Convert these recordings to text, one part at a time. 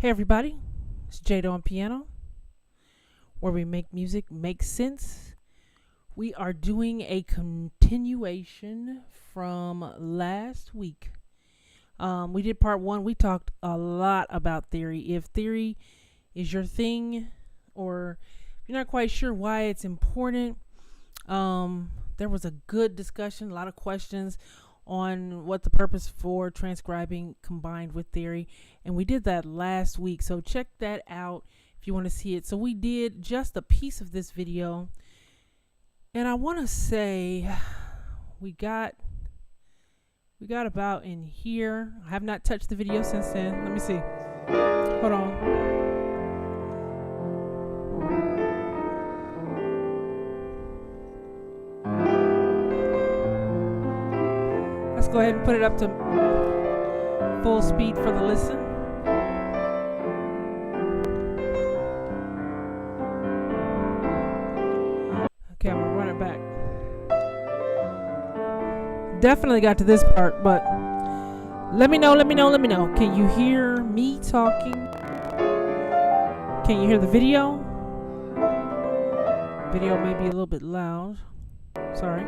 Hey everybody, it's Jada on piano, where we make music make sense. We are doing a continuation from last week. We did part one. We talked a lot about theory. If theory is your thing, or if you're not quite sure why it's important, there was a good discussion, a lot of questions on what the purpose for transcribing combined with theory, and we did that last week, so check that out if you want to see it. So we did just a piece of this video, and I want to say we got about in here. I have not touched the video since then. Let me see. Hold on. Let's go ahead and put it up to full speed for the listen. Okay, I'm gonna run it back. Definitely got to this part, but let me know. Can you hear me talking? Can you hear the video? Video may be a little bit loud. Sorry.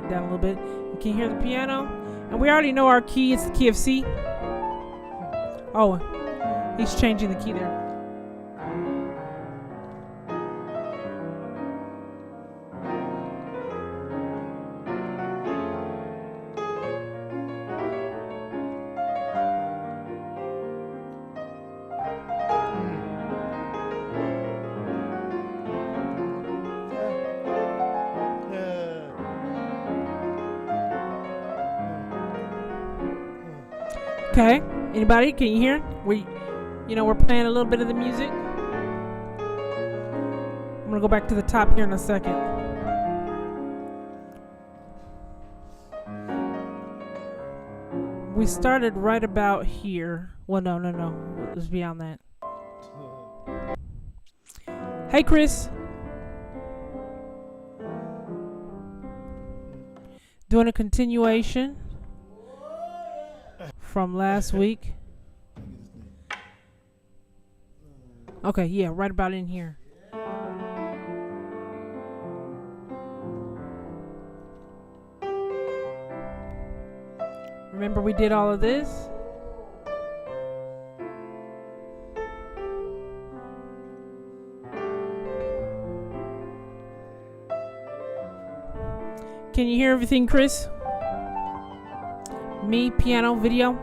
Down a little bit. You can hear the piano, and we already know our key. It's the key of C. Oh, he's changing the key there. Okay, anybody? Can you hear? We're playing a little bit of the music. I'm gonna go back to the top here in a second. We started right about here. Well, no. It was beyond that. Hey, Chris. Doing a continuation from last week. Okay, yeah, right about in here. Remember we did all of this? Can you hear everything, Chris? Me, piano, video.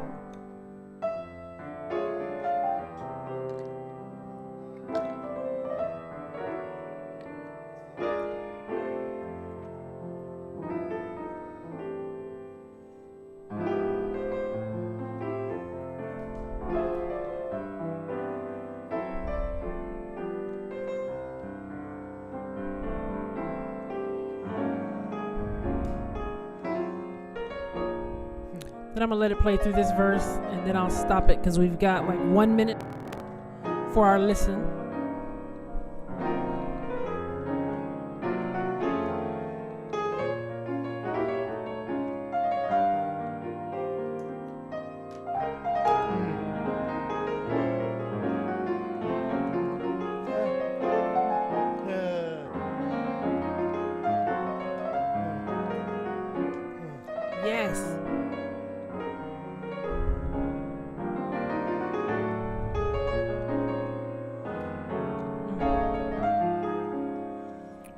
Then I'm gonna let it play through this verse, and then I'll stop it because we've got like 1 minute for our listen. Yes.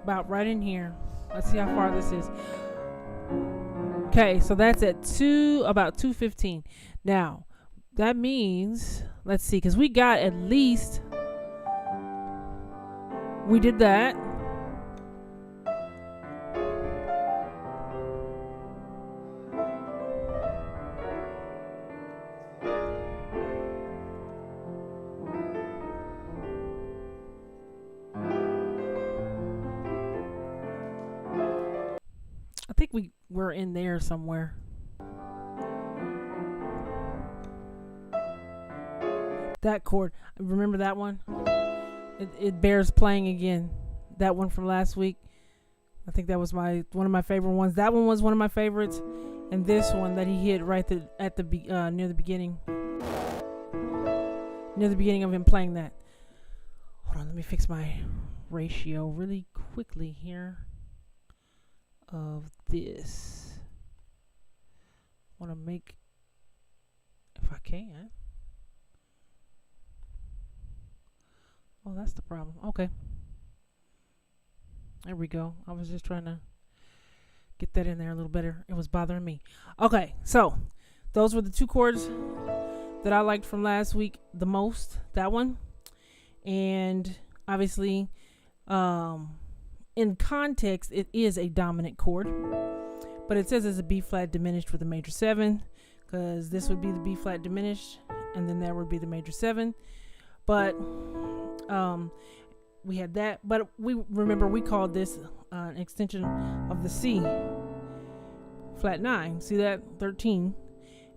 About right in here. Let's see how far this is. Okay, so that's at about 2:15. Now, that means, let's see, because we got at least, we did that. I think we were in there somewhere. That chord, remember that one? It bears playing again. That one from last week. I think that was one of my favorite ones. That one was one of my favorites, and this one that he hit right at the near the beginning of him playing that. Hold on, let me fix my ratio really quickly here of this. Want to make, if I can. Oh, that's the problem. Okay. There we go. I was just trying to get that in there a little better. It was bothering me. Okay, so those were the two chords that I liked from last week the most. That one. And obviously, in context, it is a dominant chord. But it says it's a B flat diminished with a major 7. Because this would be the B flat diminished. And then that would be the major 7. But we had that, but we called this an extension of the C flat 9. See that? 13.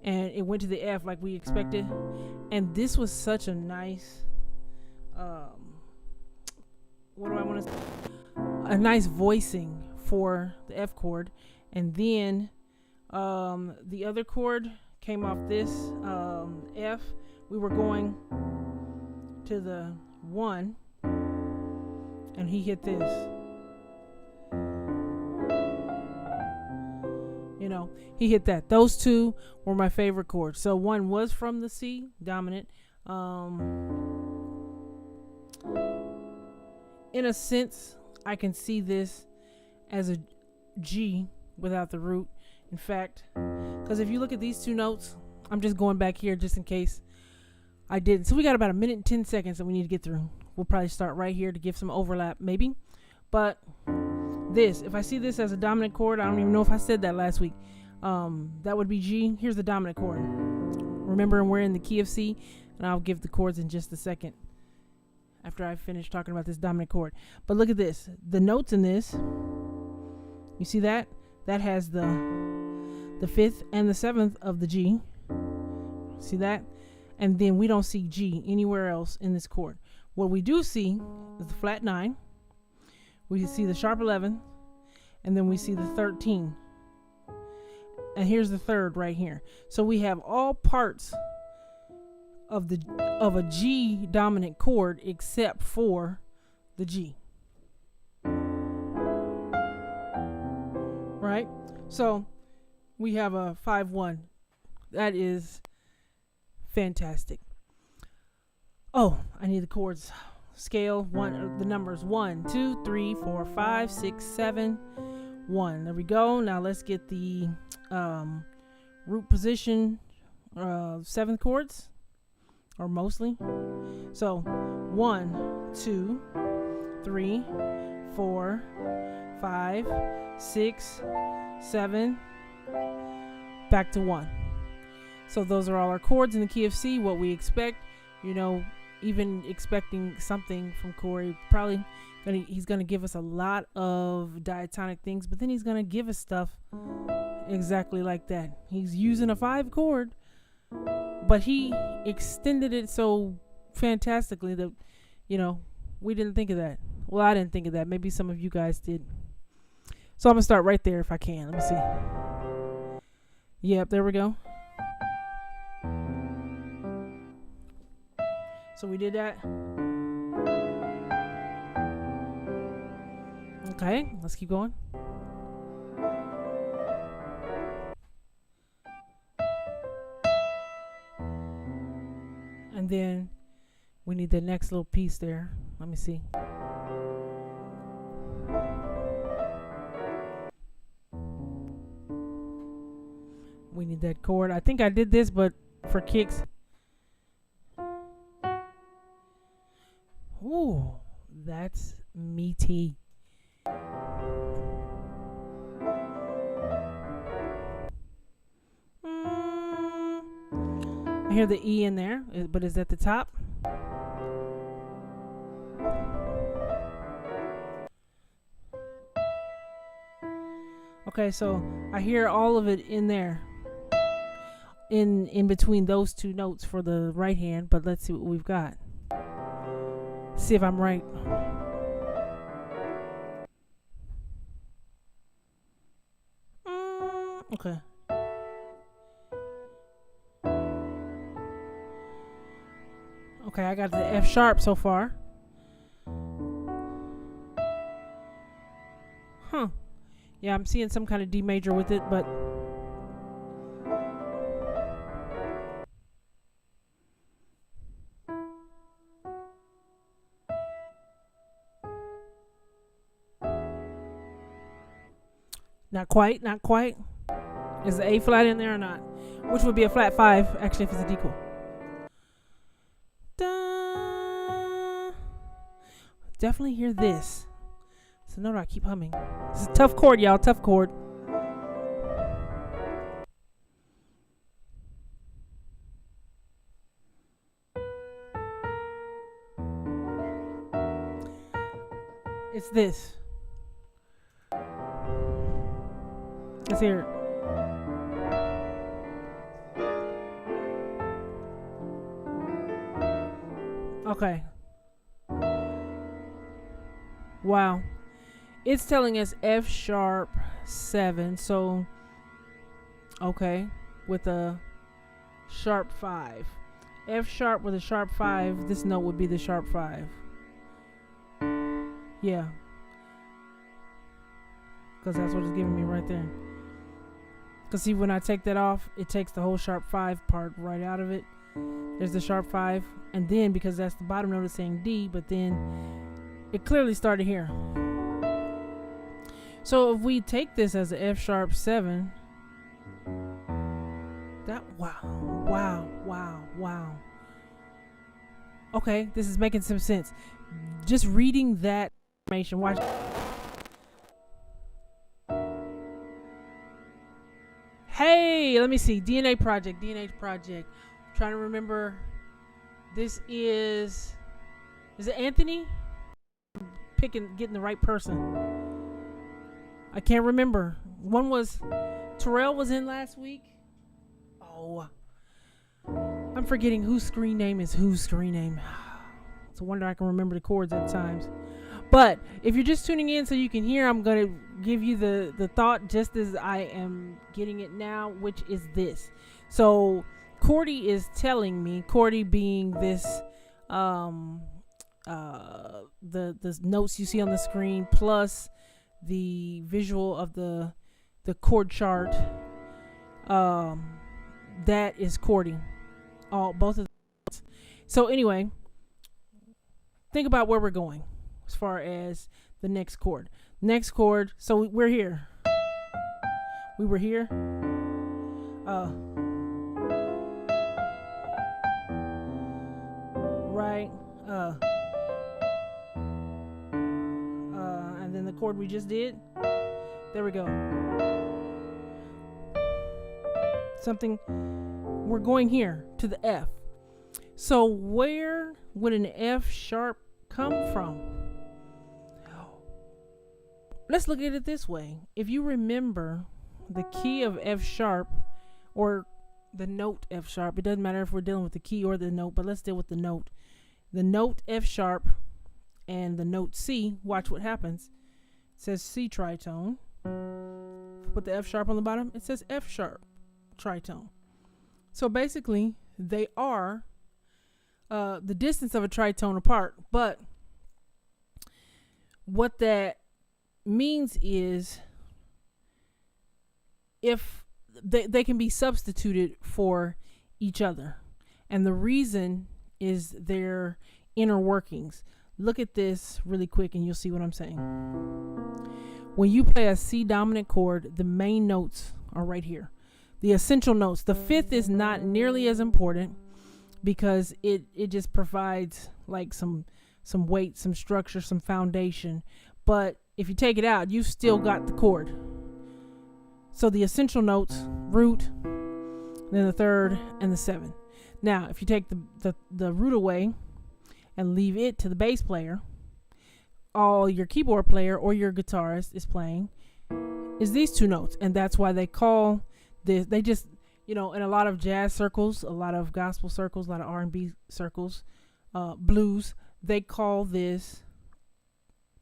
And it went to the F like we expected. And this was such a nice, a nice voicing for the F chord. And then the other chord came off this F. We were going to the 1, and he hit this. You know, he hit that. Those two were my favorite chords. So one was from the C dominant. In a sense, I can see this as a G without the root. In fact, because if you look at these two notes, I'm just going back here just in case I didn't. So we got about 1 minute and 10 seconds that we need to get through. We'll probably start right here to give some overlap, maybe. But this, if I see this as a dominant chord, I don't even know if I said that last week. That would be G. Here's the dominant chord. Remember, we're in the key of C, and I'll give the chords in just a second after I finish talking about this dominant chord. But look at this. The notes in this, you see that? That has the 5th and the 7th of the G. See that? And then we don't see G anywhere else in this chord. What we do see is the flat 9. We see the sharp 11. And then we see the 13. And here's the 3rd right here. So we have all parts of a G dominant chord except for the G. Right? So we have a 5-1. That is fantastic. Oh, I need the chords. Scale the numbers 1, 2, 3, 4, 5, 6, 7, 1. There we go. Now let's get the root position 7th chords, or mostly. So 1, 2, 3, 4, 5, 6, 7, back to 1. So those are all our chords in the key of C, what we expect. You know, even expecting something from Cory, probably he's going to give us a lot of diatonic things, but then he's going to give us stuff exactly like that. He's using a 5 chord, but he extended it so fantastically that, you know, we didn't think of that. Well, I didn't think of that. Maybe some of you guys did. So I'm going to start right there if I can. Let me see. Yep, there we go. So we did that. Okay, let's keep going. And then we need the next little piece there. Let me see. We need that chord. I think I did this, but for kicks. Ooh, that's meaty. I hear the E in there, but is that the top? Okay, so I hear all of it in there. in between those two notes for the right hand, but let's see what we've got. See if I'm right. Okay. Okay, I got the F sharp so far. Huh. Yeah, I'm seeing some kind of D major with it, but not quite, not quite. Is the A flat in there or not? Which would be a flat 5, actually, if it's a D chord. Da. Definitely hear this. So note I keep humming. This is a tough chord, y'all. Tough chord. It's this. Let's hear it. Okay. Wow. It's telling us F sharp 7. So, okay. With a sharp 5. F sharp with a sharp 5. This note would be the sharp 5. Yeah. Because that's what it's giving me right there. Because see, when I take that off, it takes the whole sharp 5 part right out of it. There's the sharp 5. And then, because that's the bottom note, it's saying D, but then it clearly started here. So if we take this as a F sharp 7, that, wow. Okay, this is making some sense. Just reading that information, watch. Hey, let me see. DNA Project. Trying to remember. This is it Anthony? Getting the right person. I can't remember. One was Terrell was in last week. Oh, I'm forgetting whose screen name is whose screen name. It's a wonder I can remember the chords at times. But if you're just tuning in so you can hear, I'm going to give you the thought just as I am getting it now, which is this. So Cory is telling me, Cory being this, the notes you see on the screen plus the visual of the chord chart, that is chording both of those. So anyway, think about where we're going as far as the next chord. So we're here. We were here. Right. And then the chord we just did. There we go. We're going here to the F. So where would an F sharp come from? Let's look at it this way. If you remember the key of F sharp, or the note F sharp, it doesn't matter if we're dealing with the key or the note, but let's deal with the note. The note F sharp and the note C, watch what happens. It says C tritone. Put the F sharp on the bottom, it says F sharp tritone. So basically, they are the distance of a tritone apart, but what that means is if they can be substituted for each other, and the reason is their inner workings. Look at this really quick and you'll see what I'm saying. When you play a C dominant chord, the main notes are right here. The essential notes. The fifth is not nearly as important because it just provides like some weight, some structure, some foundation. But if you take it out, you've still got the chord. So the essential notes, root, then the third, and the seventh. Now, if you take the root away and leave it to the bass player, all your keyboard player or your guitarist is playing is these two notes. And that's why they call this, they just you know, in a lot of jazz circles, a lot of gospel circles, a lot of R&B circles, blues, they call this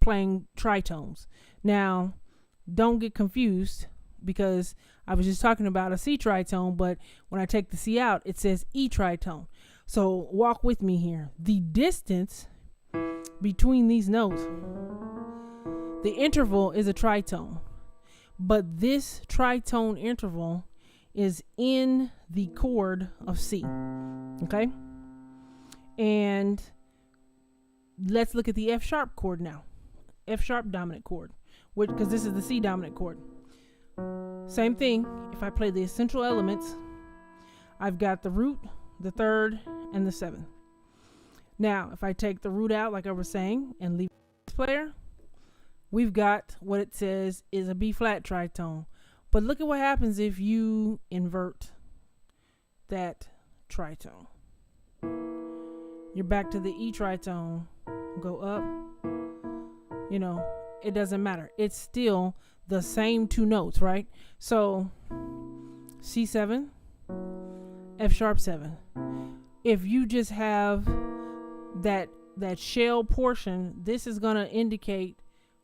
playing tritones. Now, don't get confused, because I was just talking about a C tritone, but when I take the C out, it says E tritone. So walk with me here. The distance between these notes, the interval is a tritone, but this tritone interval is in the chord of C. Okay? And let's look at the F sharp chord now. F sharp dominant chord, because this is the C dominant chord. Same thing. If I play the essential elements, I've got the root, the third, and the seventh. Now, if I take the root out, like I was saying, and leave the player, we've got what it says is a B flat tritone. But look at what happens if you invert that tritone. You're back to the E tritone. Go up. You know, it doesn't matter. It's still the same two notes, right? So C7, F sharp 7. If you just have that shell portion, this is going to indicate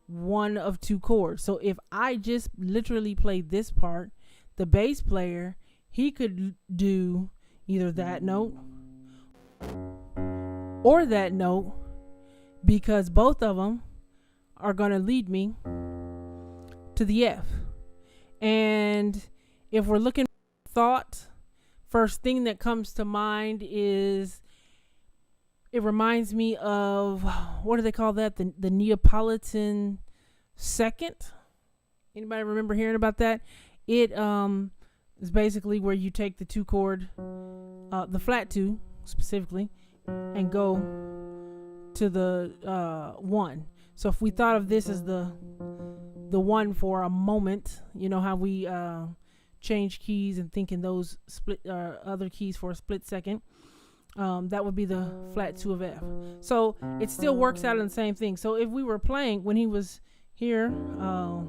one of two chords. So if I just literally play this part, the bass player, he could do either that note or that note, because both of them are going to lead me to the F. And if we're looking at thought, first thing that comes to mind is, it reminds me of, what do they call that? The Neapolitan second. Anybody remember hearing about that? It is basically where you take the two chord, the flat two specifically, and go to the one. So if we thought of this as the one for a moment, you know how we change keys and think in those split other keys for a split second, that would be the flat 2 of F. So it still works out in the same thing. So if we were playing when he was here, I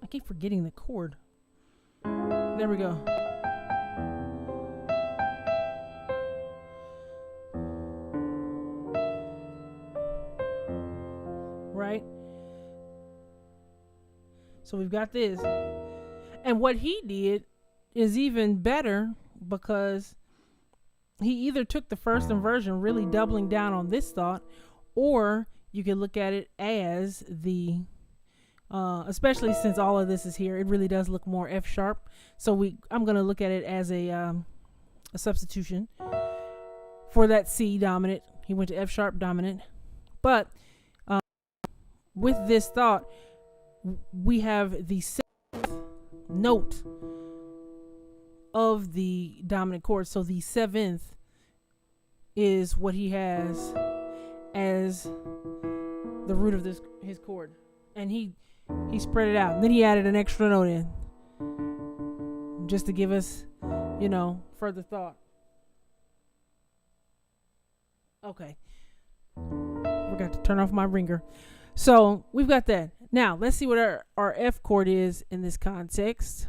keep forgetting the chord. There we go. Right? So we've got this. And what he did is even better, because he either took the first inversion, really doubling down on this thought, or you can look at it as the, especially since all of this is here, it really does look more F sharp. So I'm going to look at it as a substitution for that C dominant. He went to F sharp dominant. But with this thought, we have the seventh note of the dominant chord. So the seventh is what he has as the root of his chord. And he spread it out. And then he added an extra note in, just to give us, further thought. Okay. Forgot to turn off my ringer. So we've got that. Now let's see what our F chord is in this context,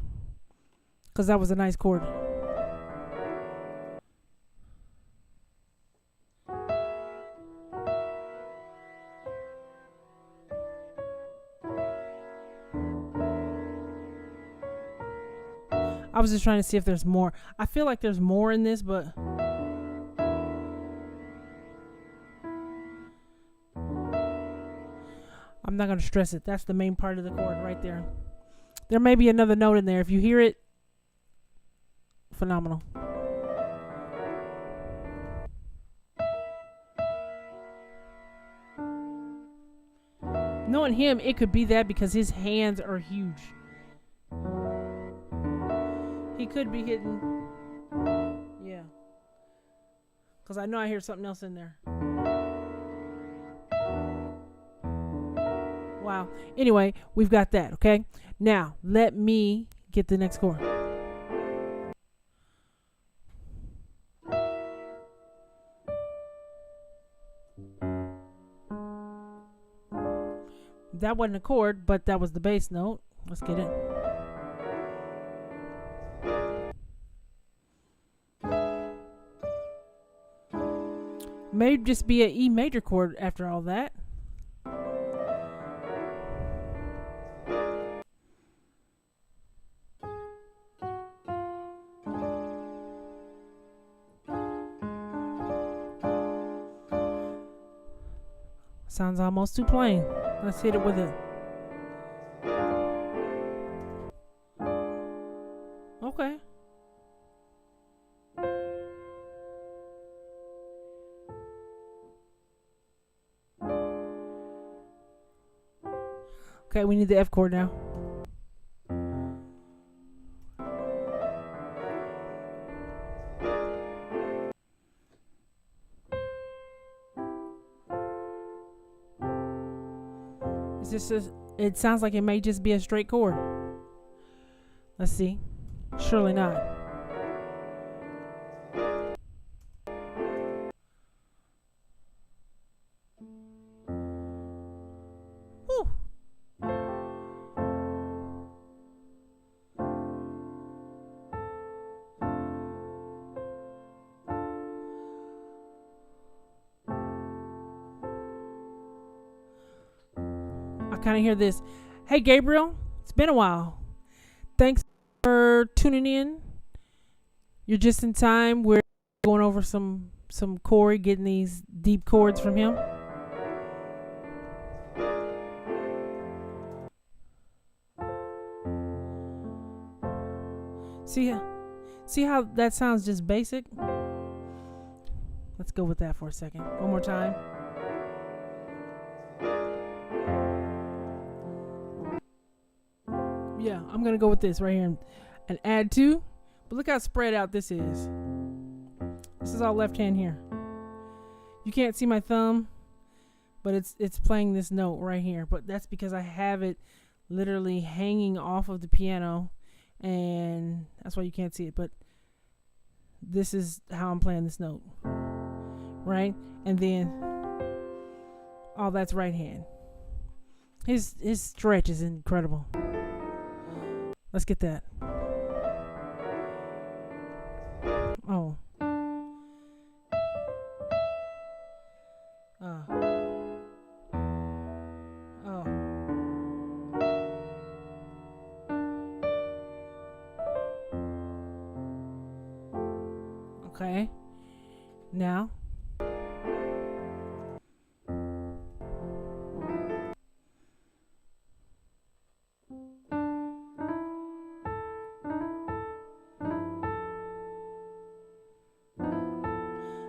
because that was a nice chord. I was just trying to see if there's more. I feel like there's more in this, but I'm not going to stress it. That's the main part of the chord right there. There may be another note in there. If you hear it, phenomenal. Knowing him, it could be that, because his hands are huge. He could be hitting, yeah, because I know I hear something else in there. Wow. Anyway, we've got that, okay? Now, let me get the next chord. That wasn't a chord, but that was the bass note. Let's get it. May just be an E major chord after all that. Sounds almost too plain. Let's hit it with it. Okay. Okay, we need the F chord now. It sounds like it may just be a straight chord. Let's see. Surely not. Whew. I kind of hear this. Hey, Gabriel, it's been a while. Thanks for tuning in. You're just in time. We're going over some Cory, getting these deep chords from him. See how that sounds just basic? Let's go with that for a second. One more time. Yeah, I'm going to go with this right here and add 2. But look how spread out this is. This is all left hand here. You can't see my thumb, but it's playing this note right here. But that's because I have it literally hanging off of the piano, and that's why you can't see it. But this is how I'm playing this note, right? And then all that's right hand. His stretch is incredible. Let's get that. Oh. Oh. Okay. Now.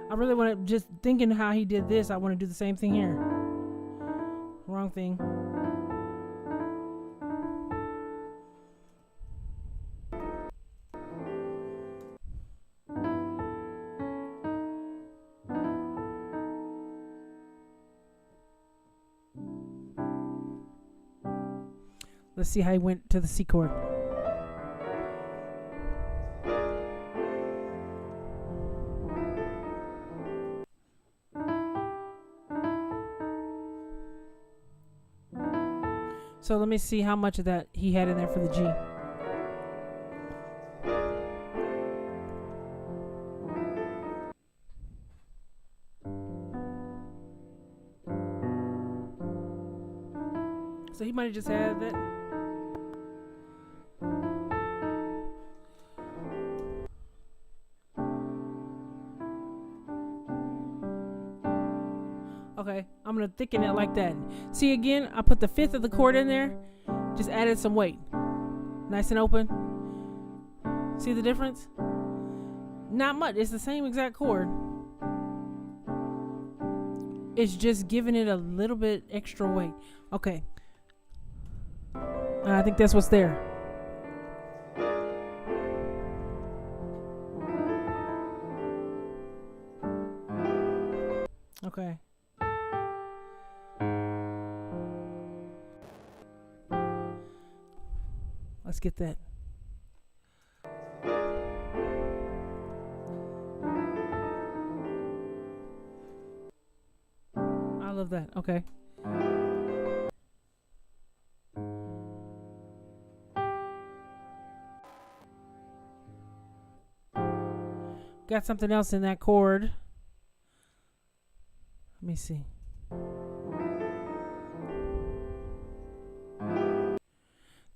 I really want to, just thinking how he did this, I want to do the same thing here. Wrong thing. Let's see how he went to the C chord. So let me see how much of that he had in there for the G. So he might have just had that. Okay, I'm gonna thicken it like that. See, again, I put the 5th of the chord in there, just added some weight. Nice and open. See the difference? Not much, it's the same exact chord. It's just giving it a little bit extra weight. Okay. I think that's what's there. Okay. Let's get that. I love that. Okay. Got something else in that chord. me see.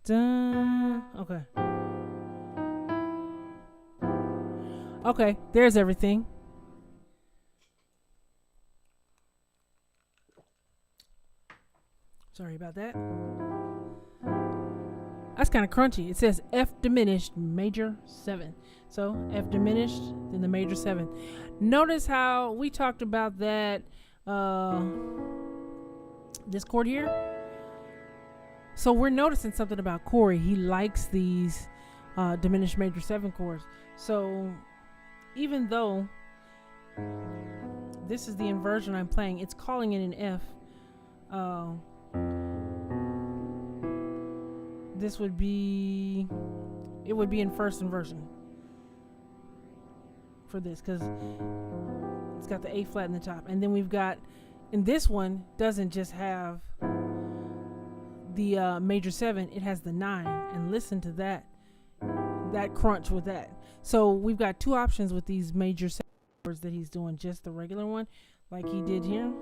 Dun. Okay. Okay, there's everything. Sorry about that. That's kind of crunchy. It says F diminished major 7. So F diminished, then the major 7. Notice how we talked about that this chord here. So we're noticing something about Cory. He likes these diminished major 7 chords. So even though this is the inversion I'm playing, it's calling it an F. This would be, it would be in first inversion for this, because it's got the A flat in the top. And then we've got, and this one doesn't just have the major 7, it has the 9. And listen to that crunch with that. So we've got two options with these major 7 chords that he's doing, just the regular one like he did here.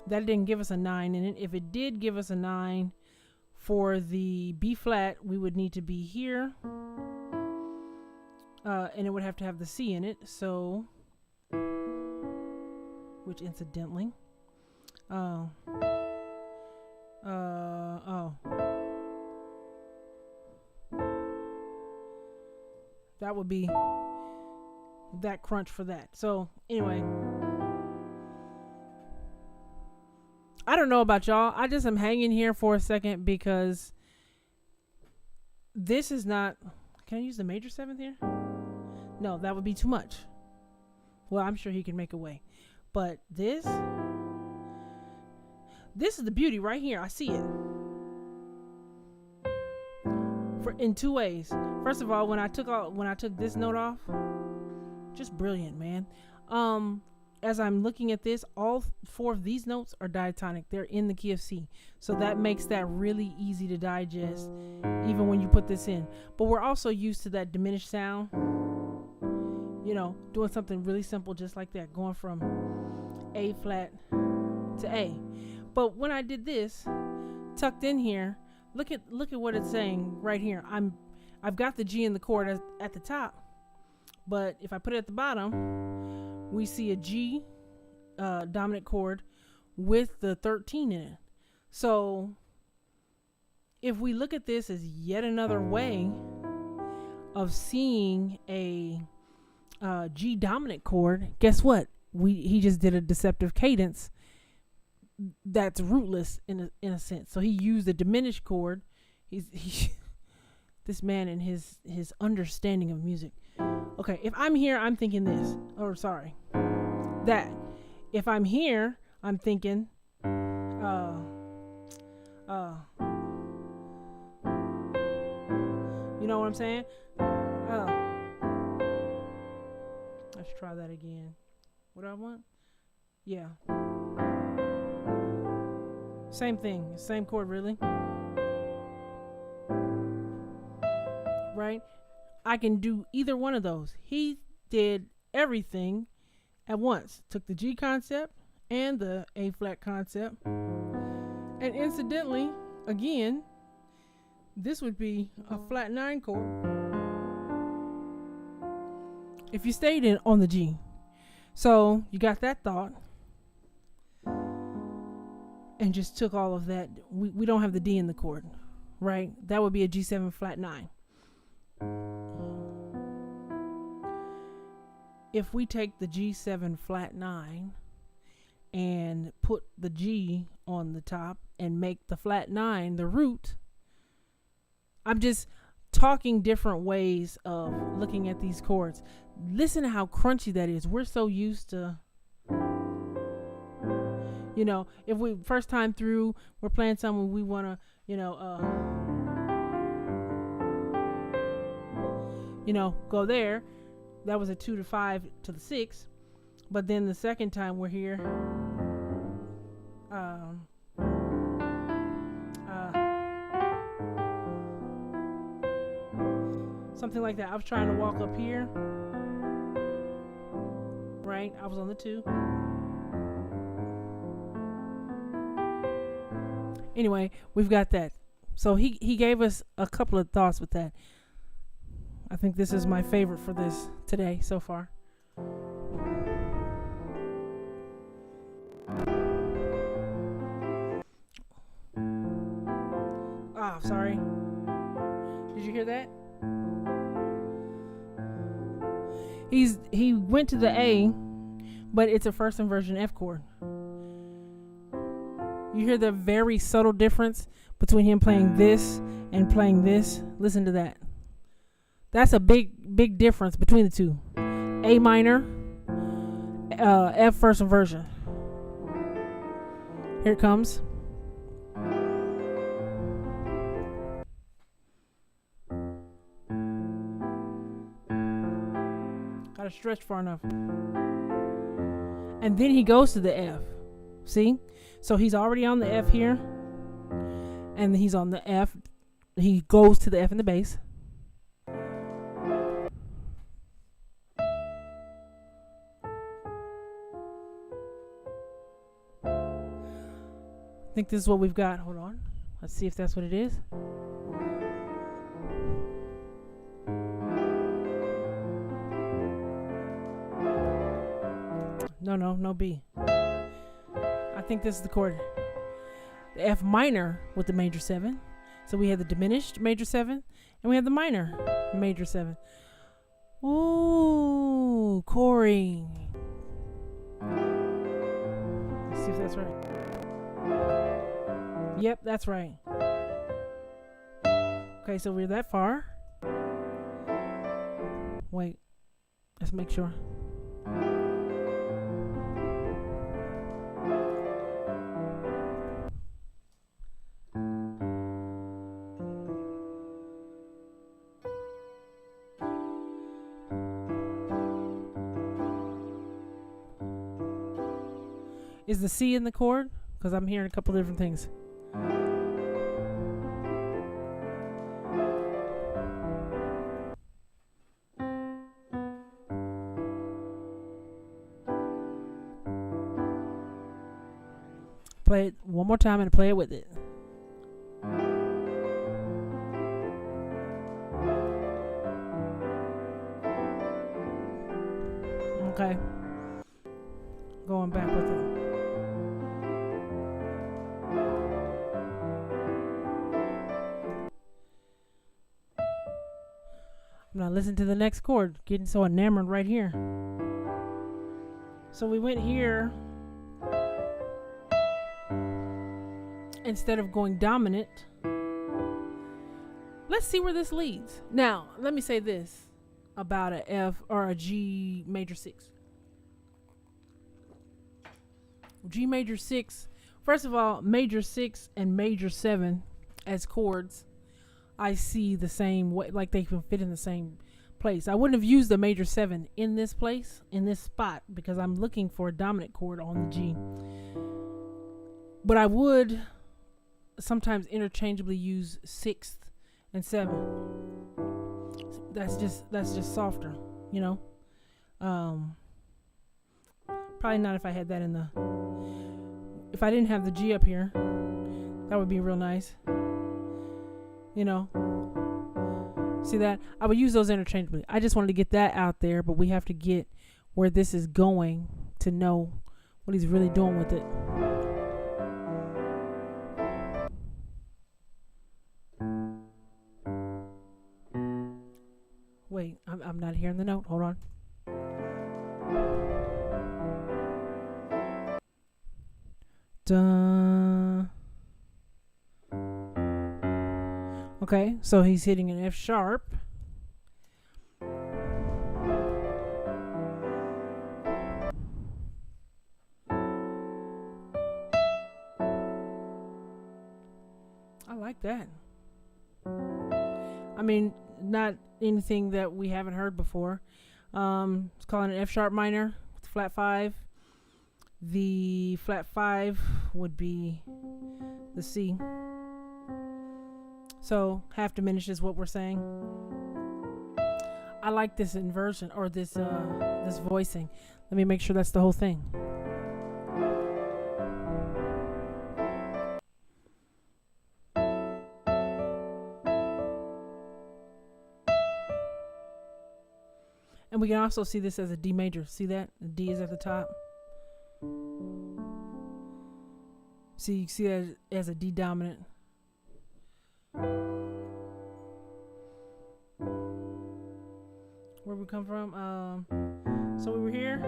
That didn't give us a 9 in it. If it did give us a 9 for the B flat, we would need to be here, and it would have to have the C in it. So, which incidentally, that would be that crunch for that. So anyway, I don't know about y'all. I just am hanging here for a second because this is not. Can I use the major 7th here? No, that would be too much. Well, I'm sure he can make a way. But this is the beauty right here. I see it. In two ways. First of all, when I took this note off, just brilliant, man. As I'm looking at this, all 4 of these notes are diatonic. They're in the key of C. So that makes that really easy to digest, even when you put this in. But we're also used to that diminished sound. You know, doing something really simple just like that, going from A flat to A. But when I did this, tucked in here, look at what it's saying right here. I've got the G in the chord at the top, but if I put it at the bottom, we see a G dominant chord with the 13 in it. So if we look at this as yet another way of seeing a G dominant chord, guess what? He just did a deceptive cadence that's rootless in a sense. So he used a diminished chord. He's this man and his understanding of music. Okay, if I'm here, I'm thinking this. Or sorry, that. If I'm here, I'm thinking, you know what I'm saying? Let's try that again. What do I want? Yeah. Same thing, same chord, really. Right? I can do either one of those. He did everything at once. Took the G concept and the A flat concept. And incidentally, again, this would be a flat 9 chord if you stayed on the G. So you got that thought and just took all of that. We don't have the D in the chord, right? That would be a G7 flat 9. If we take the G7 flat 9 and put the G on the top and make the flat 9 the root, I'm just talking different ways of looking at these chords. Listen to how crunchy that is. We're so used to, you know, if we first time through, we're playing something we want to, go there. That was a 2 to 5 to the 6. But then the second time we're here, something like that. I was trying to walk up here, right? I was on the 2. Anyway, we've got that. So he gave us a couple of thoughts with that. I think this is my favorite for this today so far. Ah, sorry. Did you hear that? He went to the A, but it's a first inversion F chord. You hear the very subtle difference between him playing this and playing this. Listen to that. That's a big difference between the two. A minor, F first inversion. Here it comes. Gotta stretch far enough. And then he goes to the F. See? So he's already on the F here. And he's on the F. He goes to the F in the bass. I think this is what we've got. Hold on. Let's see if that's what it is. No B. I think this is the chord. The F minor with the major 7. So we have the diminished major 7 and we have the minor major 7. Ooh, Cory. Let's see if that's right. Yep, that's right. Okay, so we're that far. Wait, let's make sure. Is the C in the chord? Because I'm hearing a couple different things. Play it one more time and play it with it. Okay. Going back with it. I'm not listening to the next chord. Getting so enamored right here. So we went here. Instead of going dominant. Let's see where this leads. Now, let me say this about a F or a G major 6. G major 6. First of all, major 6 and major 7 as chords, I see the same way, like they can fit in the same place. I wouldn't have used the major 7 in this place, in this spot, because I'm looking for a dominant chord on the G. But I would sometimes interchangeably use 6th and 7. That's just softer, you know. Probably not if I had that in the. If I didn't have the G up here, that would be real nice. You know. See that? I would use those interchangeably. I just wanted to get that out there, but we have to get where this is going to know what he's really doing with it. Wait, I'm not hearing the note. Hold on. Dun. Okay, so he's hitting an F sharp. I like that. I mean, not anything that we haven't heard before. It's calling an F sharp minor with flat 5. The flat 5 would be the C. So half diminished is what we're saying. I like this inversion or this voicing. Let me make sure that's the whole thing. And we can also see this as a D major. See that? The D is at the top. See, you see that as a D dominant. Where we come from? So we were here.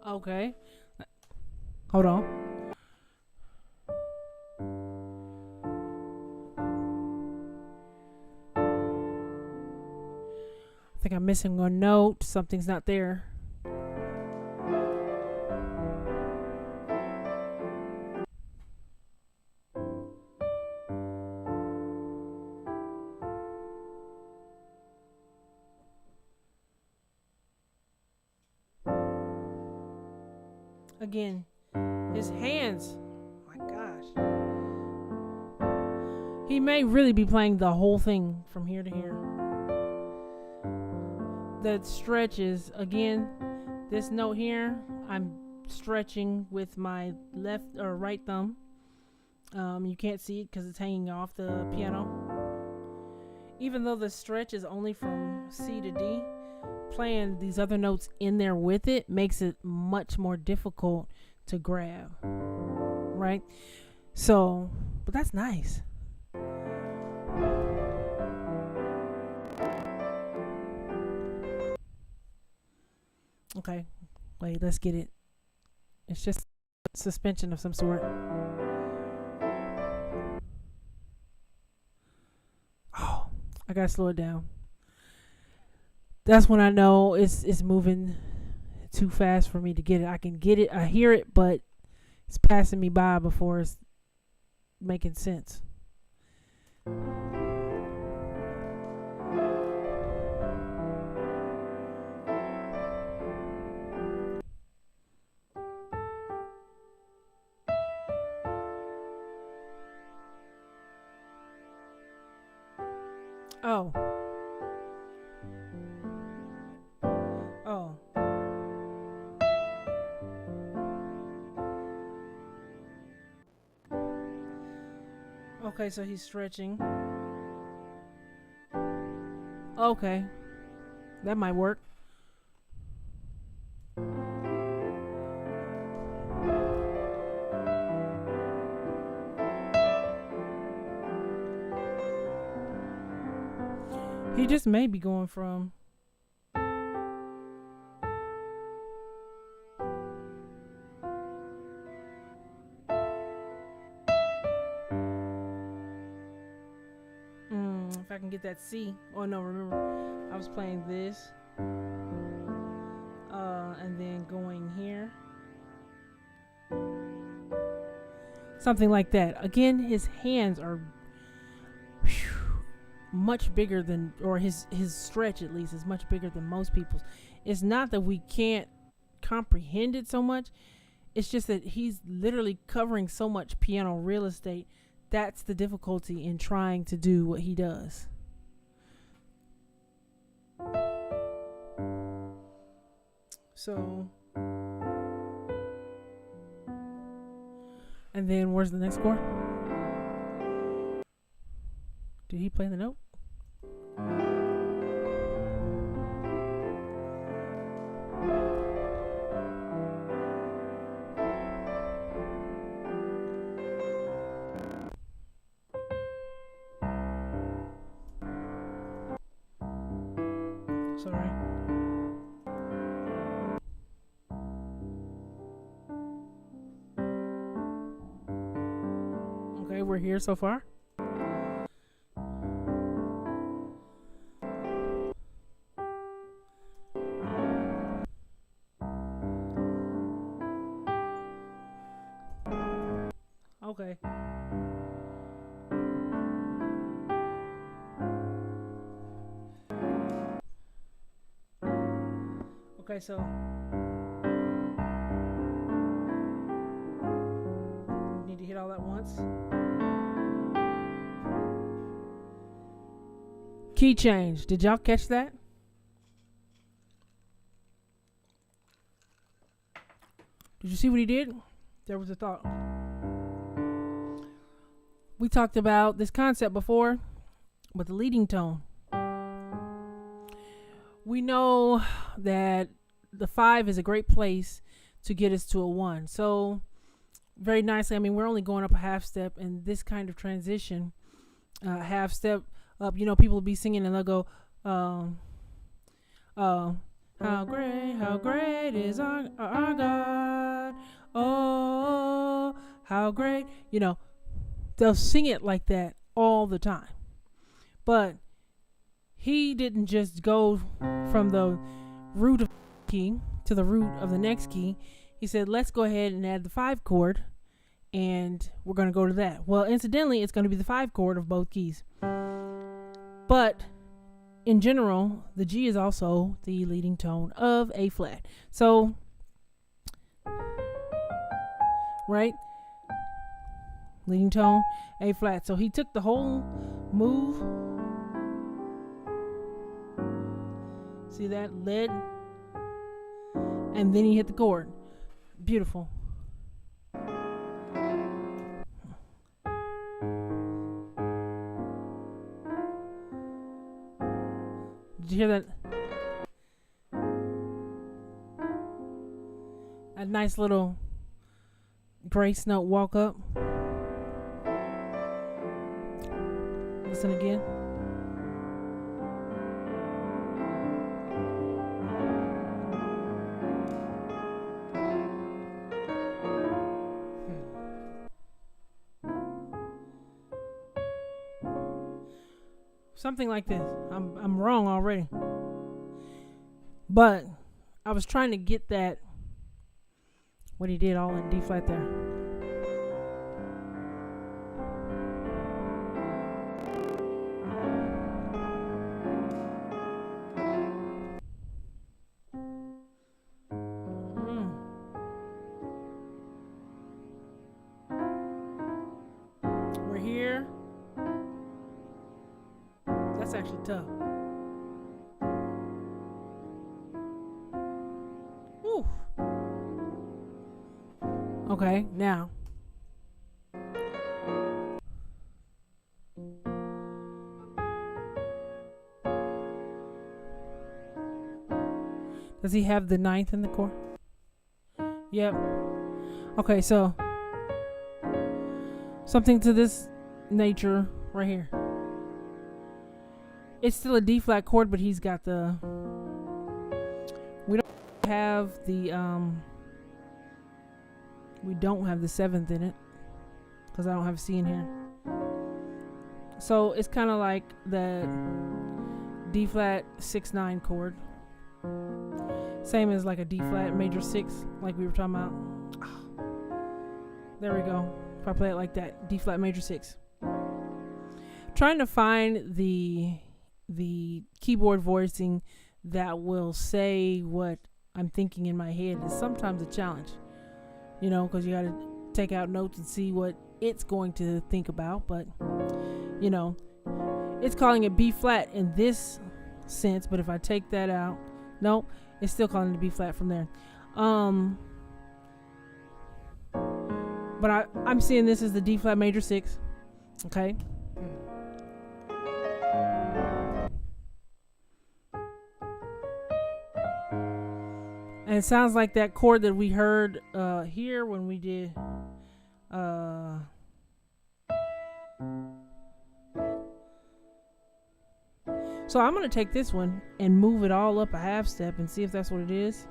Okay. Hold on. I think I'm missing a note. Something's not there. Again, his hands. My gosh. He may really be playing the whole thing from here to here. That stretches. Again, this note here, I'm stretching with my left or right thumb. You can't see it because it's hanging off the piano. Even though the stretch is only from C to D, playing these other notes in there with it makes it much more difficult to grab, right? So, but that's nice. Okay, wait, let's get it. It's just suspension of some sort. Oh, I gotta slow it down. That's when I know it's moving too fast for me to get it. I can get it, I hear it, but it's passing me by before it's making sense. Oh. Oh. Okay, so he's stretching. Okay. That might work. He just may be going from if I can get that C. Oh no, remember I was playing this and then going here. Something like that. Again, his hands are much bigger than, or his stretch at least is much bigger than most people's. It's not that we can't comprehend it so much, it's just that he's literally covering so much piano real estate. That's the difficulty in trying to do what he does. So, and then where's the next chord? Did he play the note? Sorry. Okay, we're here so far. Okay. Okay, so you need to hit all at once. Key change. Did y'all catch that? Did you see what he did? There was a thought. We talked about this concept before with the leading tone. We know that the 5 is a great place to get us to a 1. So very nicely, I mean, we're only going up a half step, and this kind of transition, half step up, people will be singing and they'll go, how great is our God. Oh, how great. They'll sing it like that all the time. But he didn't just go from the root of the key to the root of the next key. He said, let's go ahead and add the 5 chord, and we're going to go to that. Well, incidentally, it's going to be the 5 chord of both keys. But in general, the G is also the leading tone of A flat. So, right? Leading tone, A flat. So he took the whole move. See that? Led. And then he hit the chord. Beautiful. Did you hear that? A nice little grace note walk up. Listen again. Something like this. I'm wrong already. But I was trying to get that, what he did all in D flat there. We're here. That's actually tough. Whew. Okay, now. Does he have the 9th in the chord? Yep. Okay, so something to this nature right here. It's still a D flat chord, but he's got the. We don't have the 7th in it because I don't have a C in here. So it's kind of like the D flat 6/9 chord, same as like a D flat major 6, like we were talking about. There we go. If I play it like that, D flat major 6. Trying to find the keyboard voicing that will say what I'm thinking in my head is sometimes a challenge, because you got to take out notes and see what it's going to think about. But it's calling it B flat in this sense, but if I take that out, nope, it's still calling it B flat from there. But I'm seeing this as the D flat major 6. Okay. And it sounds like that chord that we heard here when we did so I'm gonna take this one and move it all up a half step and see if that's what it is.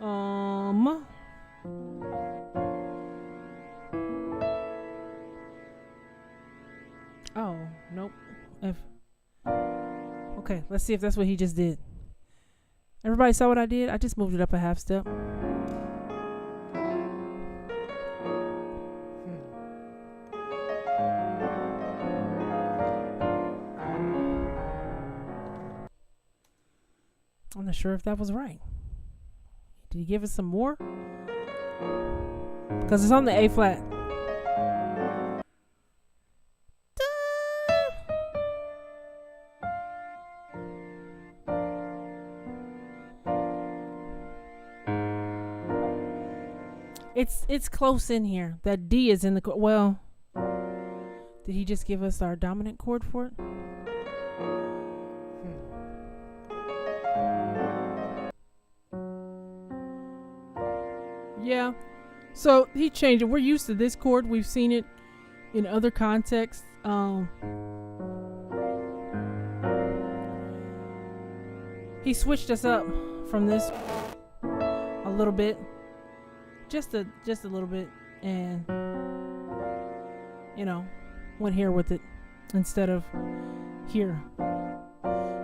Oh, nope. Okay, let's see if that's what he just did. Everybody saw what I did? I just moved it up a half step. I'm not sure if that was right. Did he give us some more? Because it's on the A flat. It's close in here. That D is in the chord. Well, did he just give us our dominant chord for it? Yeah. So he changed it. We're used to this chord. We've seen it in other contexts. He switched us up from this a little bit, just a little bit, and went here with it instead of here.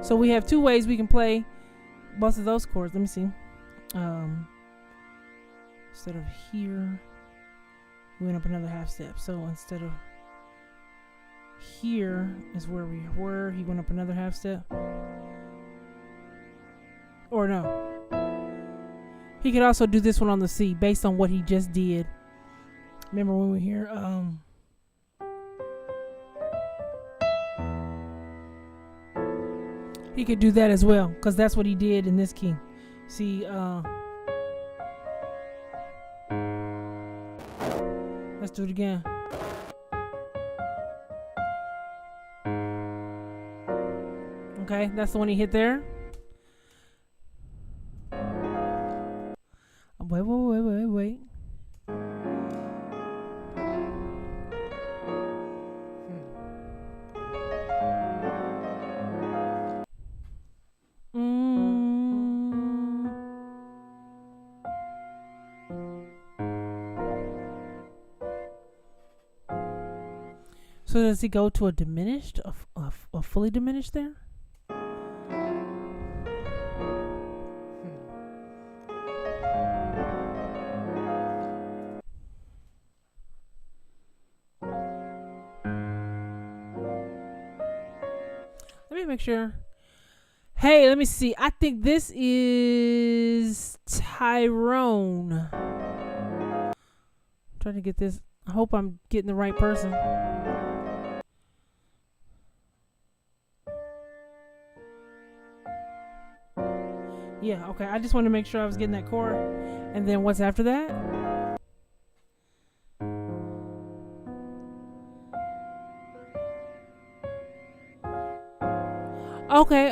So we have two ways we can play both of those chords. Let me see. Instead of here, we went up another half step. So instead of here is where we were, he went up another half step. Or no. He could also do this one on the C based on what he just did. Remember when we were here? He could do that as well, because that's what he did in this key. See, let's do it again. Okay, that's the one he hit there. Wait. So does he go to a diminished, a fully diminished there? Let me make sure. Hey, let me see. I think this is Tyrone. I'm trying to get this. I hope I'm getting the right person. Yeah, okay. I just wanted to make sure I was getting that chord. And then what's after that?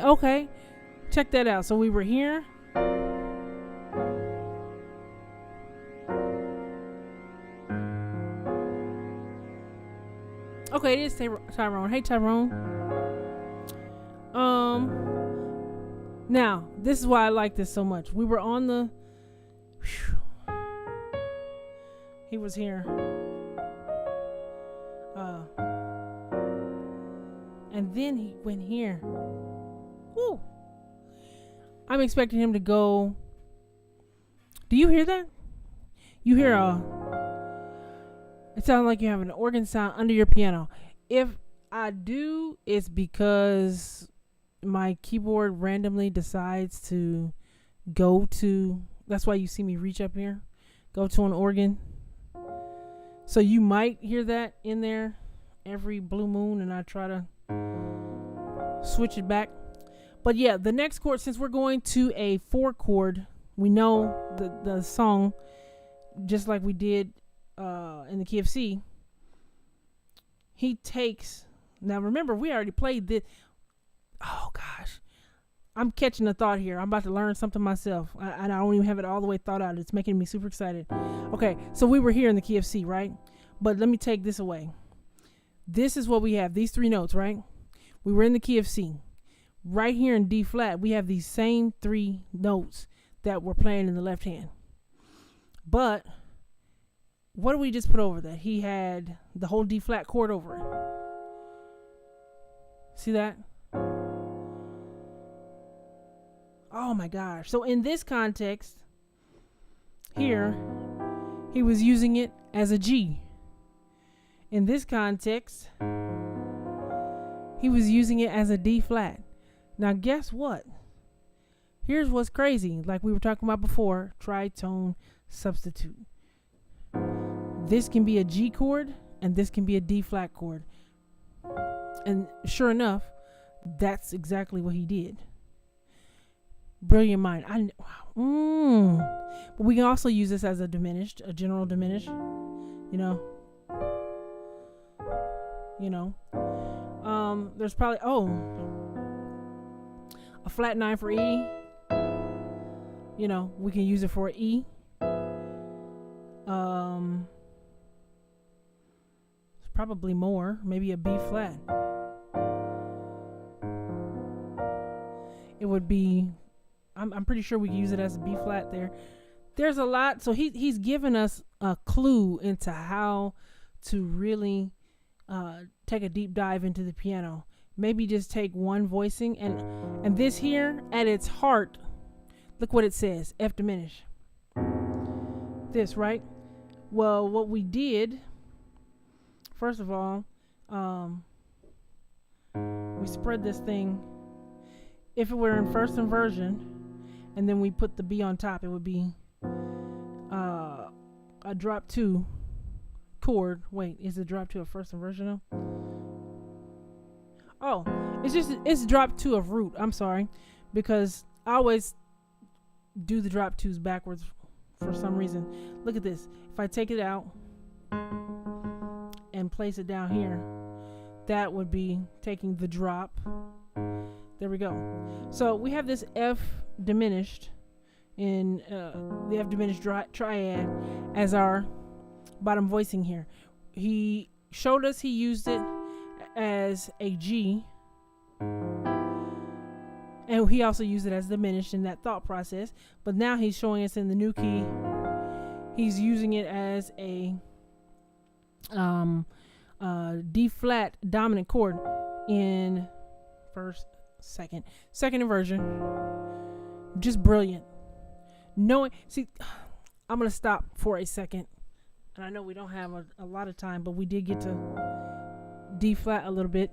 Okay. Check that out. So we were here. Okay, it is Tyrone. Hey, Tyrone. Now, this is why I like this so much. We were on the... He was here. And then he went here. Woo! I'm expecting him to go... Do you hear that? You hear it sounds like you have an organ sound under your piano. If I do, it's because my keyboard randomly decides to go to... That's why you see me reach up here. Go to an organ. So you might hear that in there every blue moon, and I try to switch it back. But yeah, the next chord, since we're going to a 4 chord, we know the song, just like we did in the key of C. He takes... Now remember, we already played this. Oh gosh. I'm catching a thought here. I'm about to learn something myself. I don't even have it all the way thought out. It's making me super excited. Okay, so we were here in the key of C, right? But let me take this away. This is what we have. These 3 notes, right? We were in the key of C. Right here in D flat, we have these same 3 notes that we're playing in the left hand. But what did we just put over that? He had the whole D flat chord over it. See that? Oh my gosh. So in this context, here, he was using it as a G. In this context, he was using it as a D flat. Now guess what? Here's what's crazy. Like we were talking about before, tritone substitute. This can be a G chord and this can be a D flat chord. And sure enough, that's exactly what he did. Brilliant mind. But we can also use this as a general diminished. You know. There's probably a flat 9 for E. We can use it for E. Probably more, maybe a B flat. It would be, I'm pretty sure we can use it as a B flat there. There's a lot, so he's given us a clue into how to really take a deep dive into the piano. Maybe just take one voicing, and this here at its heart, look what it says, F diminished. This, right? Well, what we did, first of all, we spread this thing. If it were in first inversion, and then we put the B on top, it would be a drop 2 chord. Wait, is it drop 2 of first inversion now? Oh, it's drop 2 of root. I'm sorry, because I always do the drop 2s backwards for some reason. Look at this. If I take it out and place it down here, that would be taking the drop. There we go. So we have this F diminished in the F diminished triad as our bottom voicing here. He showed us he used it as a G, and he also used it as diminished in that thought process, but now he's showing us in the new key he's using it as a D flat dominant chord in second inversion. Just brilliant. See, I'm gonna stop for a second, and I know we don't have a lot of time, but we did get to D flat a little bit.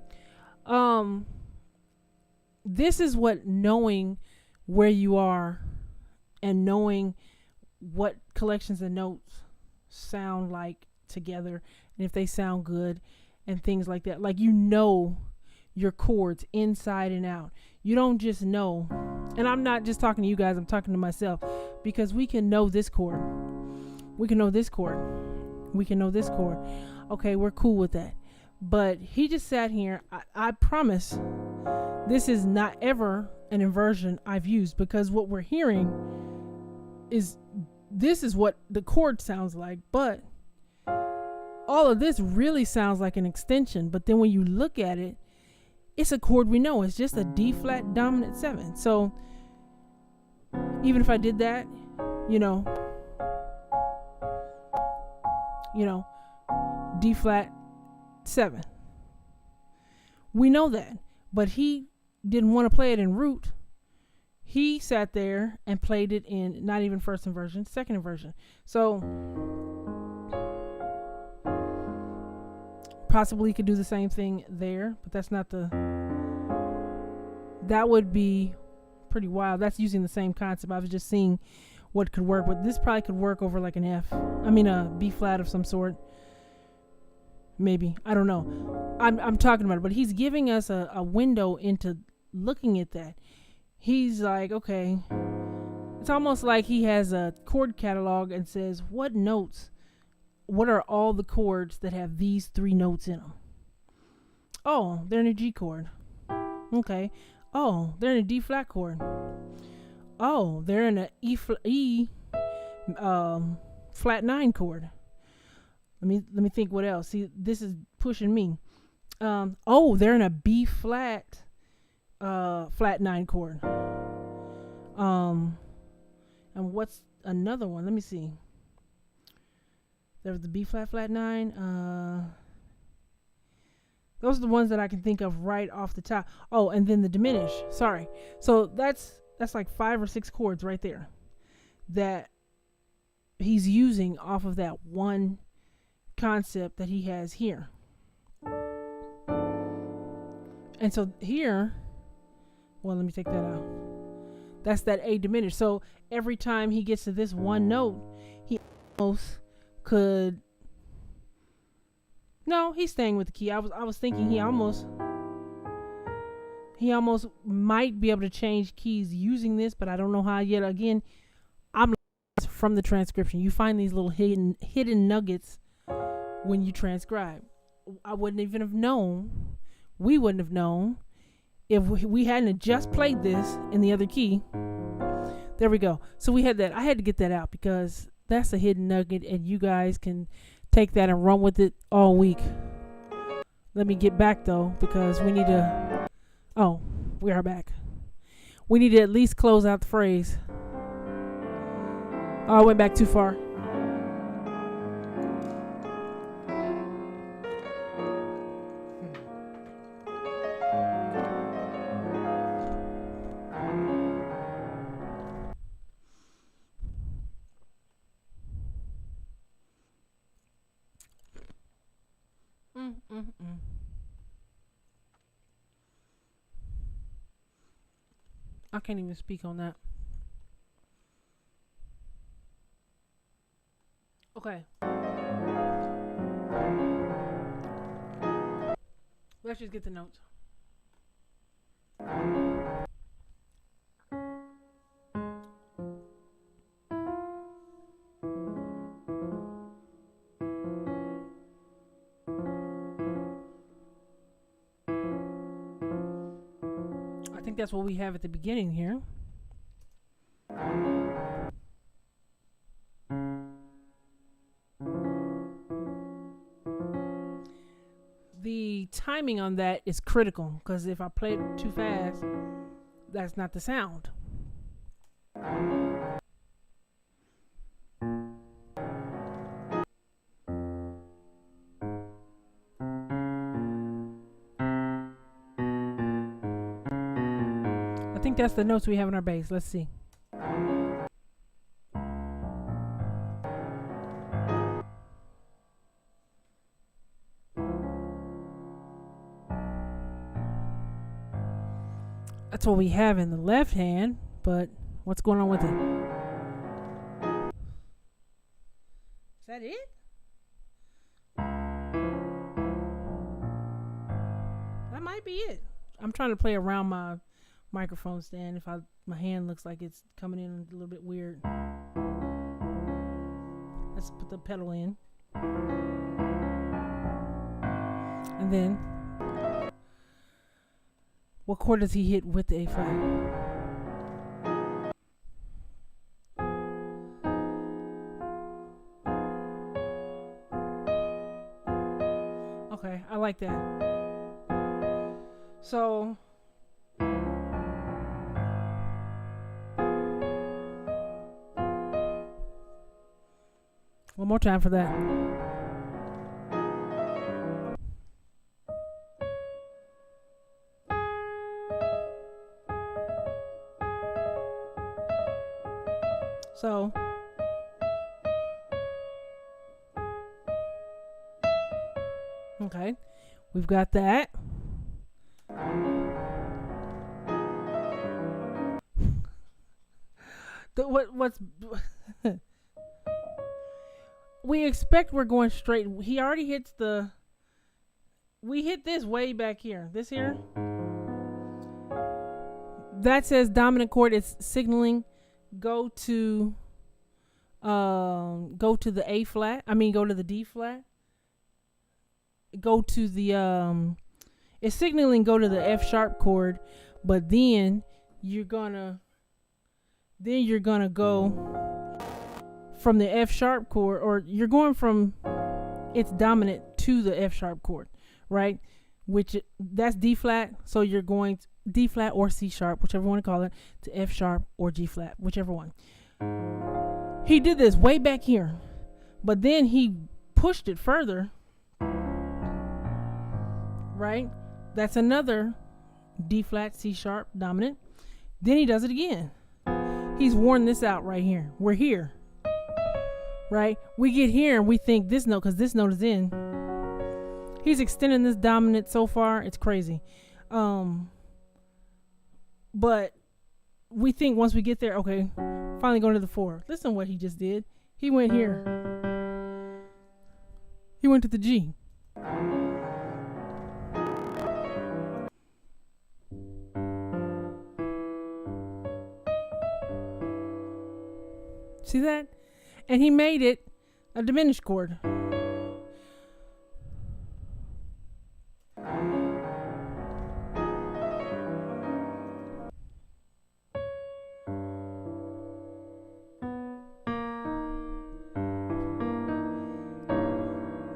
This is what knowing where you are and knowing what collections of notes sound like together, and if they sound good and things like that. Like, your chords inside and out. You don't just know, and I'm not just talking to you guys, I'm talking to myself, because we can know this chord, we can know this chord, we can know this chord. Okay, we're cool with that. But he just sat here. I promise this is not ever an inversion I've used, because what we're hearing is what the chord sounds like, but all of this really sounds like an extension. But then when you look at it, it's a chord we know. It's just a D flat dominant 7. So even if I did that, D flat 7, we know that. But he didn't want to play it in root. He sat there and played it in not even first inversion, second inversion. So possibly could do the same thing there, but that's not that would be pretty wild. That's using the same concept. I was just seeing what could work, but this probably could work over like a B flat of some sort. Maybe, I don't know. I'm talking about it, but he's giving us a window into looking at that. He's like, okay, it's almost like he has a chord catalog and says, what are all the chords that have these 3 notes in them? Oh, they're in a G chord. Okay. Oh, they're in a D flat chord. Oh, they're in a E flat 9 chord. Let me think what else. See, this is pushing me. They're in a B flat flat 9 chord. And what's another one? Let me see. There was the B flat flat 9. Those are the ones that I can think of right off the top. Oh, and then the diminish. Sorry. So that's like 5 or 6 chords right there that he's using off of that one concept that he has here. And so here, well, let me take that out. That's that A diminished. So every time he gets to this one note, he almost could. No, he's staying with the key. I was thinking he He almost might be able to change keys using this, but I don't know how yet. Again, I'm from the transcription. You find these little hidden nuggets when you transcribe. I wouldn't even have known. We wouldn't have known if we hadn't just played this in the other key. There we go. So we had that. I had to get that out because that's a hidden nugget, and you guys can take that and run with it all week. Let me get back though, because we need to. Oh, we are back. We need to at least close out the phrase. Oh, I went back too far. I can't even speak on that. Okay. Let's just get the notes. I think that's what we have at the beginning here. The timing on that is critical, because if I play it too fast, that's not the sound. I think that's the notes we have in our bass. Let's see. That's what we have in the left hand, but what's going on with it? Is that it? That might be it. I'm trying to play around my microphone stand. If my hand looks like it's coming in a little bit weird. Let's put the pedal in. And then what chord does he hit with the A flat? Okay, I like that. So one more time for that. So okay, we've got that. What's we expect we're going straight. He already hits the. We hit this way back here. This here. That says dominant chord. It's signaling. Go to the A flat. I mean, go to the D flat. Go to the it's signaling go to the F sharp chord, but then you're gonna go from the F sharp chord, or you're going from its dominant to the F sharp chord, right? Which that's D flat, so you're going D flat or C sharp, whichever one to call it, to F sharp or G flat, whichever one. He did this way back here, but then he pushed it further, right? That's another D flat, C sharp dominant. Then he does it again. He's worn this out right here. We're here, right? We get here and we think this note, because this note is in. He's extending this dominant so far, it's crazy. But we think once we get there, okay, finally going to the 4. Listen to what he just did. He went here. He went to the G. See that? And he made it a diminished chord.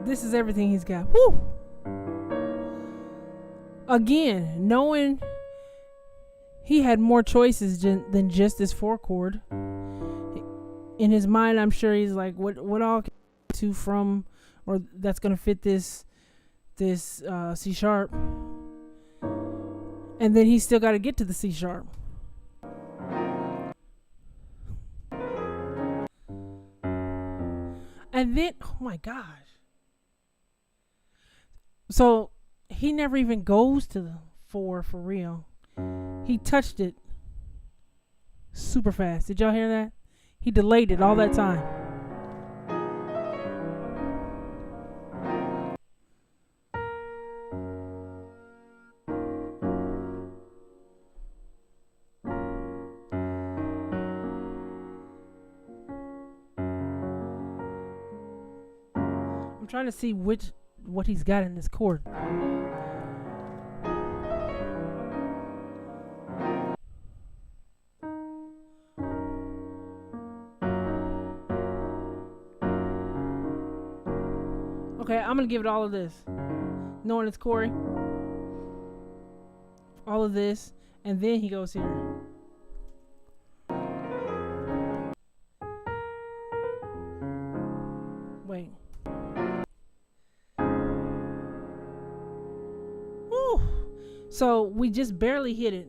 This is everything he's got. Woo! Again, knowing he had more choices than just this 4 chord. In his mind, I'm sure he's like, what all can I to from, or that's gonna fit this C sharp, and then he's still got to get to the C sharp. And then, oh my gosh. So he never even goes to the 4 for real. He touched it super fast. Did y'all hear that? He delayed it all that time. I'm trying to see what he's got in this chord. Okay, I'm gonna give it all of this, knowing it's Cory. All of this, and then he goes here. Wait. Woo! So we just barely hit it.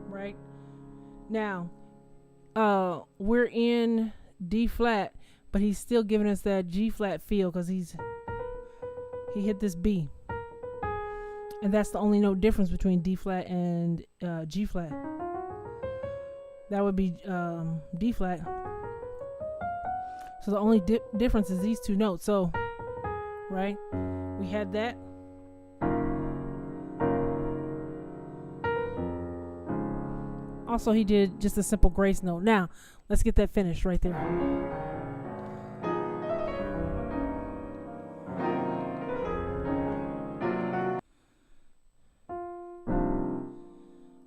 Right? Now, we're in D flat, but he's still giving us that G flat feel because he hit this B, and that's the only note difference between D flat and G flat. That would be D flat. So the only difference is these 2 notes. So, right, we had that. Also, he did just a simple grace note. Now, let's get that finished right there.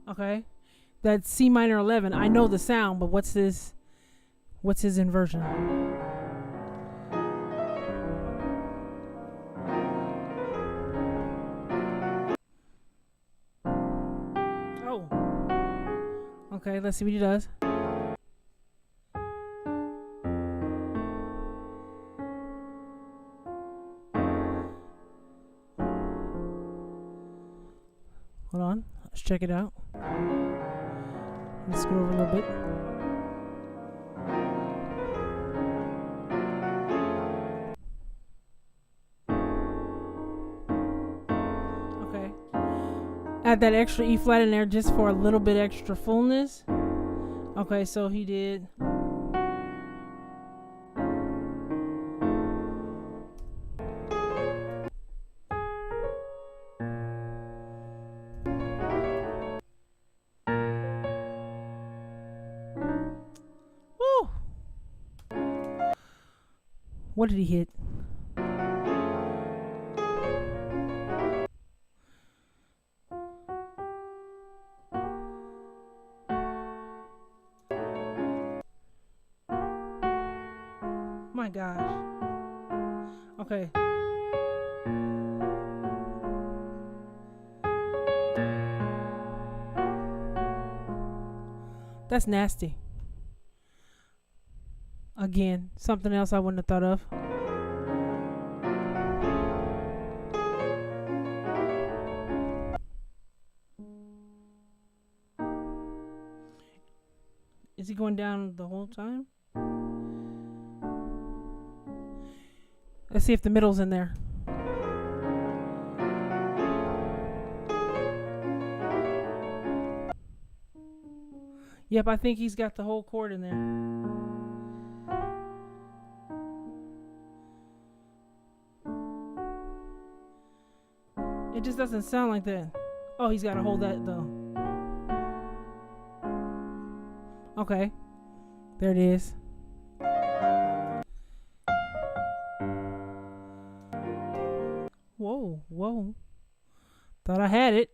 Okay. That C minor 11. I know the sound, but what's his inversion? Oh. Okay, let's see what he does. Hold on, let's check it out. Let's go over a little bit. Okay. Add that extra E flat in there just for a little bit extra fullness. Okay, so he did. What did he hit? My gosh. Okay. That's nasty. Again, something else I wouldn't have thought of. Is he going down the whole time? Let's see if the middle's in there. Yep, I think he's got the whole chord in there. It just doesn't sound like that. Oh, he's got to hold that though. Okay. There it is. Whoa, whoa. Thought I had it.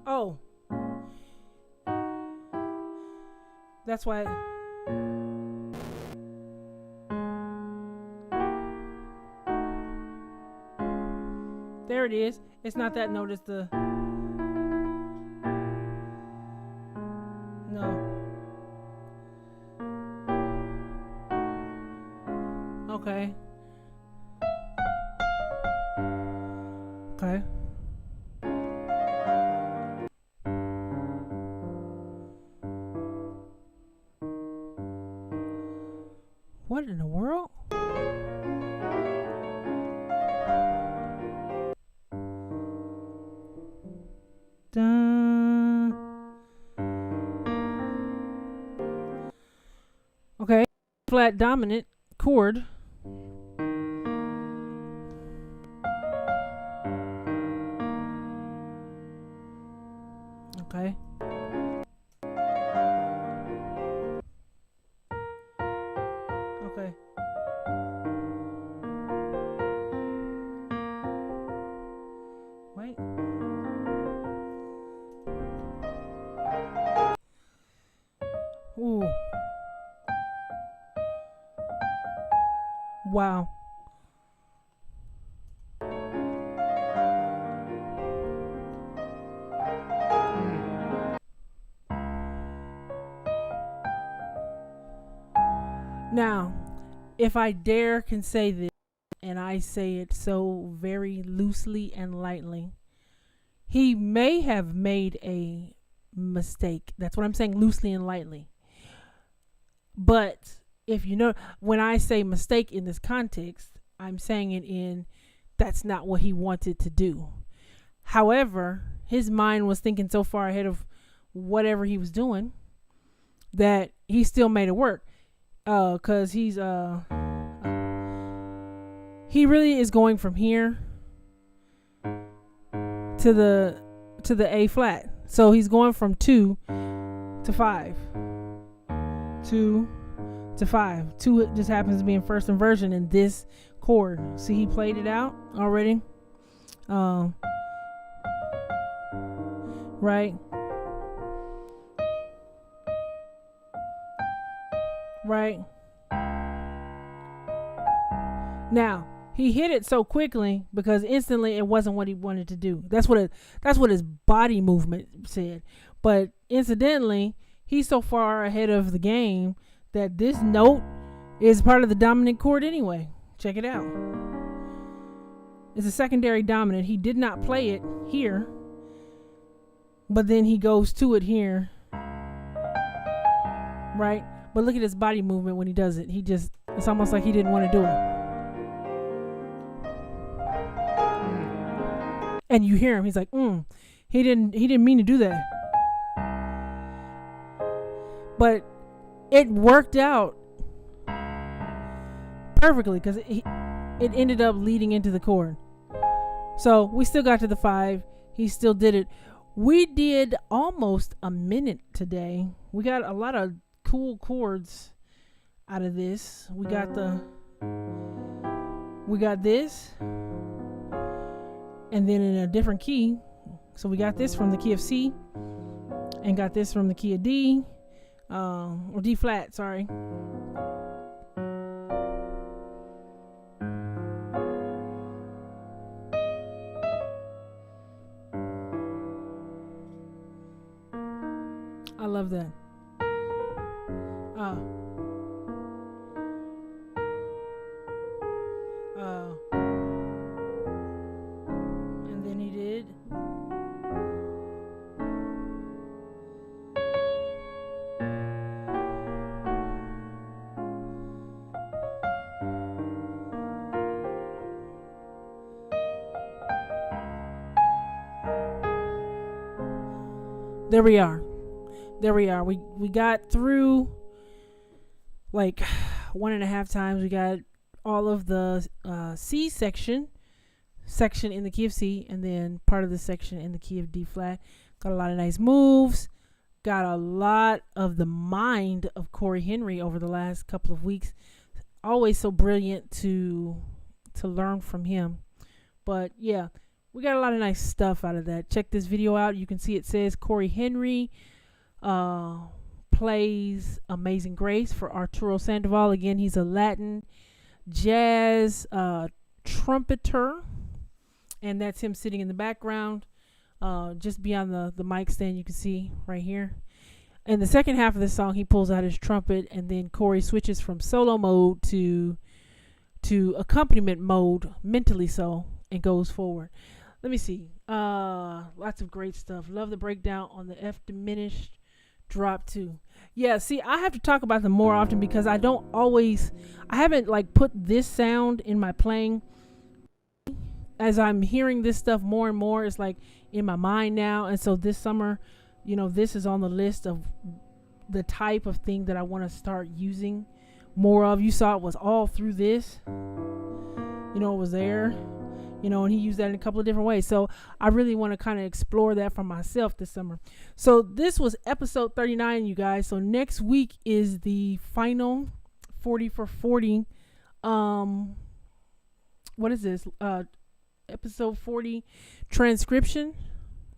Oh. That's why. There it is. It's not that note, it's the. No. Okay. Okay. What in the world? Dun. Okay. Flat dominant chord. Okay. Okay. Wait. Ooh. Wow. Now, if I dare can say this, and I say it so very loosely and lightly, he may have made a mistake. That's what I'm saying, loosely and lightly. But if you know, when I say mistake in this context, I'm saying it in that's not what he wanted to do. However, his mind was thinking so far ahead of whatever he was doing that he still made it work. Cause he really is going from here to the A flat. So he's going from 2 to 5. 2 to 5. 2 just happens to be in first inversion in this chord. See, he played it out already. Right. Right. Now, he hit it so quickly because instantly it wasn't what he wanted to do. That's what his body movement said. But incidentally, he's so far ahead of the game that this note is part of the dominant chord anyway. Check it out. It's a secondary dominant. He did not play it here, but then he goes to it here. Right? But look at his body movement when he does it. It's almost like he didn't want to do it. And you hear him, he's like, he didn't mean to do that. But it worked out perfectly because it ended up leading into the chord. So we still got to the 5. He still did it. We did almost a minute today. We got a lot of cool chords out of this. We got this, and then in a different key. So we got this from the key of C, and got this from the key of D, or D flat. Sorry. I love that. And then he did. There we are. We got through like 1.5 times. We got all of the C section in the key of C, and then part of the section in the key of D flat. Got a lot of nice moves. Got a lot of the mind of Cory Henry over the last couple of weeks. Always so brilliant to learn from him. But yeah, we got a lot of nice stuff out of that. Check this video out. You can see it says Cory Henry plays Amazing Grace for Arturo Sandoval. Again, he's a Latin jazz trumpeter, and that's him sitting in the background, just beyond the mic stand. You can see right here. In the second half of the song, he pulls out his trumpet, and then Cory switches from solo mode to accompaniment mode, mentally so, and goes forward. Let me see. Lots of great stuff. Love the breakdown on the F diminished drop 2. Yeah, see, I have to talk about them more often because I haven't like put this sound in my playing. As I'm hearing this stuff more and more, it's like in my mind now. And so this summer, this is on the list of the type of thing that I want to start using more of. You saw it was all through this. It was there. And he used that in a couple of different ways. So I really want to kind of explore that for myself this summer. So this was episode 39, you guys. So next week is the final 40 for 40. What is this? Episode 40 transcription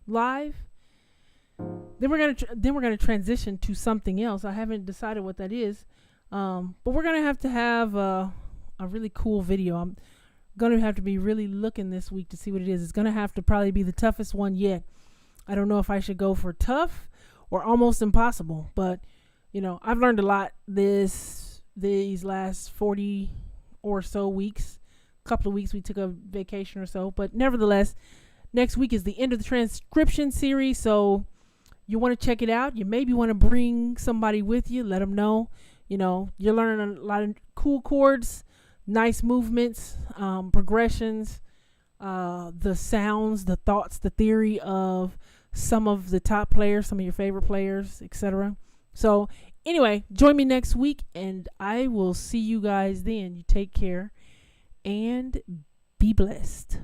live. Then we're gonna transition to something else. I haven't decided what that is. But we're gonna have a really cool video. I'm gonna have to be really looking this week to see what it is. It's gonna have to probably be the toughest one yet. I don't know if I should go for tough or almost impossible, but I've learned a lot these last 40 or so weeks. A couple of weeks we took a vacation or so, but nevertheless, next week is the end of the transcription series, so you want to check it out. You maybe want to bring somebody with you, let them know. You're learning a lot of cool chords, nice movements, progressions, the sounds, the thoughts, the theory of some of the top players, some of your favorite players, etc. So anyway, join me next week, and I will see you guys then. You take care and be blessed.